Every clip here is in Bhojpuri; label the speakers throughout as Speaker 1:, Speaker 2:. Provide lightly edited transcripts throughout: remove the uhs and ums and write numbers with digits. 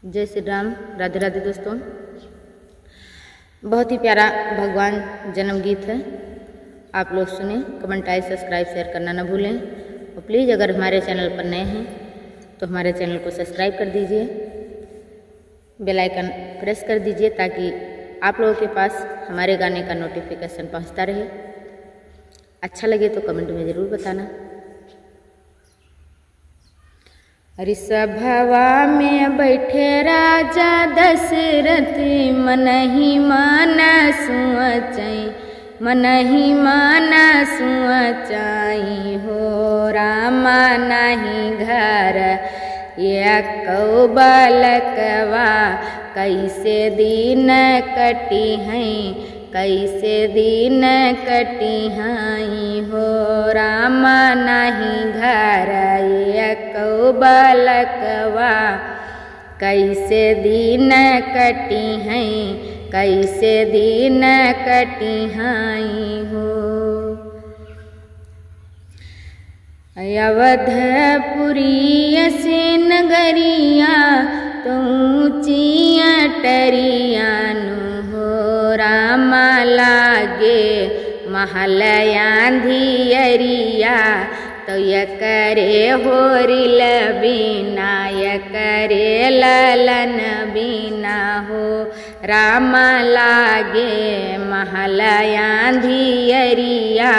Speaker 1: जय श्री राम। राधे राधे दोस्तों। बहुत ही प्यारा भगवान जन्म गीत है, आप लोग सुने। कमेंट, लाइक, सब्सक्राइब, शेयर करना ना भूलें। और प्लीज़ अगर हमारे चैनल पर नए हैं तो हमारे चैनल को सब्सक्राइब कर दीजिए, बेल आइकन प्रेस कर दीजिए ताकि आप लोगों के पास हमारे गाने का नोटिफिकेशन पहुंचता रहे। अच्छा लगे तो कमेंट में ज़रूर बताना। ऋषभवा में बैठे राजा दशरथ, मन ही माना सुअचई, मन ही माना सुअचई हो रामा नहीं घर या कौ बालकवा, कैसे दिन कटी हैं, कैसे दिन कटी हैं हो रामा नहीं घर या कौ बालकवा, कैसे दिन कटी हैं, कैसे दिन कटी हैं हो। अवधपुरी से नगरिया तो ऊँची अटरियानु हो रामा लागे महलया धियरिया, तो करे होरिल बीना करे ललन बीना हो रामा लागे महलया धियरिया,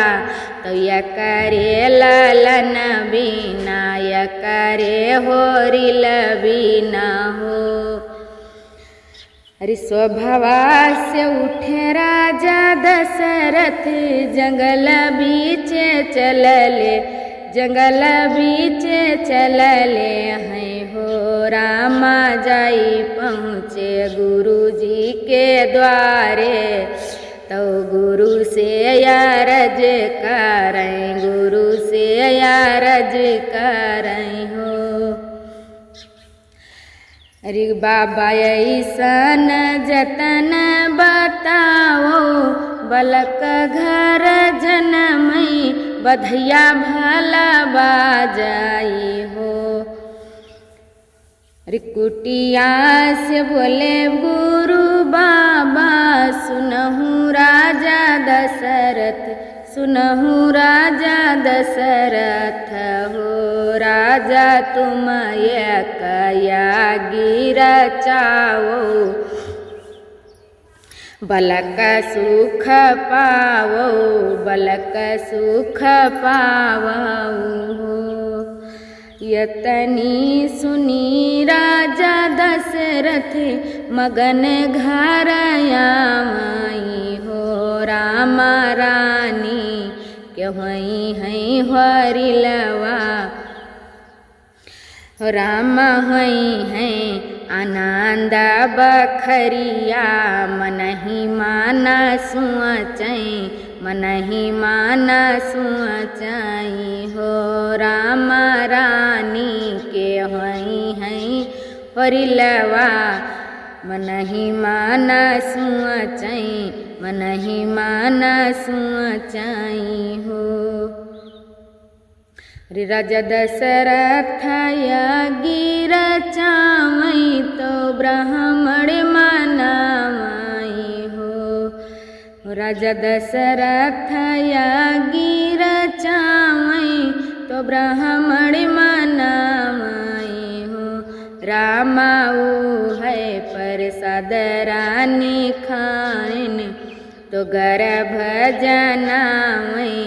Speaker 1: तो करे ललन बीना करे होरिल बीना हो। ऋषभवा से उठे राजा दशरथ, जंगल बीच चलले, जंगल बीच चलले हैं हो रामा जाई पहुँचे गुरु जी के द्वारे, तो गुरु से यारज करें, गुरु से यारज करें हो। अरे बाबा ऐसन जतन बताओ, बलक घर जनमई बधैया भला बाजाई हो। अरे कुटिया से बोले गुरु बाबा, सुनहु राजा दशरथ, सुनहु राजा दशरथ हो राजा तुम कया गिरा चाओ, बलक सुख पावो, बलक सुख पावो हो। यतनी सुनी राजा दशरथ, मगन घर आमाई हो रामा रानी क्यों हैं हरिलवा, रामा हैं आनंद बखरिया, मन ही माना सुअचई, मन ही माना सुअचई हो रामा रानी के हैं हरिलवा, मन ही माना सुअचई, मन ही माना सुअचई हो। राजा दशरथ गिर चावई, तो ब्राह्मण मनावई हो। राजा दशरथ गिर चावई, तो ब्राह्मण मनावई हो। रामा है प्रसाद रानी खाइन, तो गर्भ जनावई,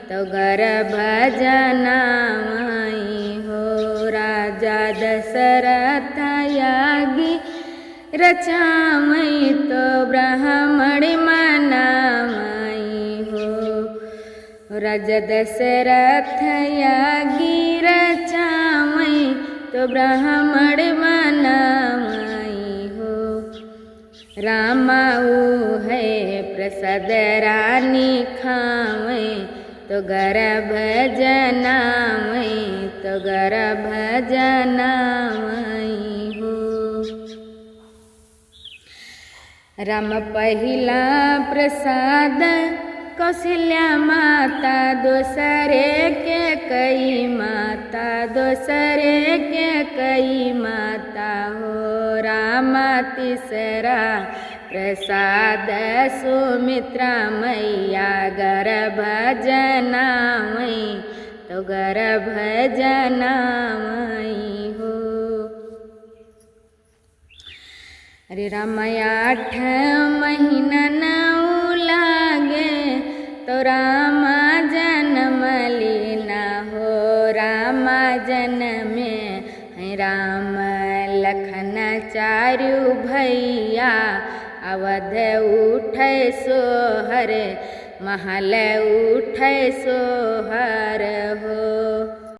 Speaker 1: तो गर्भ जनावई हो। राजा दशरथ यागी रचावई, तो ब्राह्मण मनावई हो। राजा दशरथ यागी रचावई, तो ब्राह्मण मनावई हो। रामा है प्रसाद रानी खावई, तो गर्भ जनावई, तो गर्भ जनावई हो। राम पहिला प्रसाद कौशल्या माता, दोसरे के कई माता, दोसरे के कई माता हो। तीसरा प्रसाद सुमित्रा मैया गर्भ जनामई तो गर्भ जनामई हो। अरे रामया 8 महीना नौ लागे तो रामा जन्म लीना हो। रामा जन्मे है राम लखन चारु भैया अवध उठै सोहर महल उठै सोहर हो।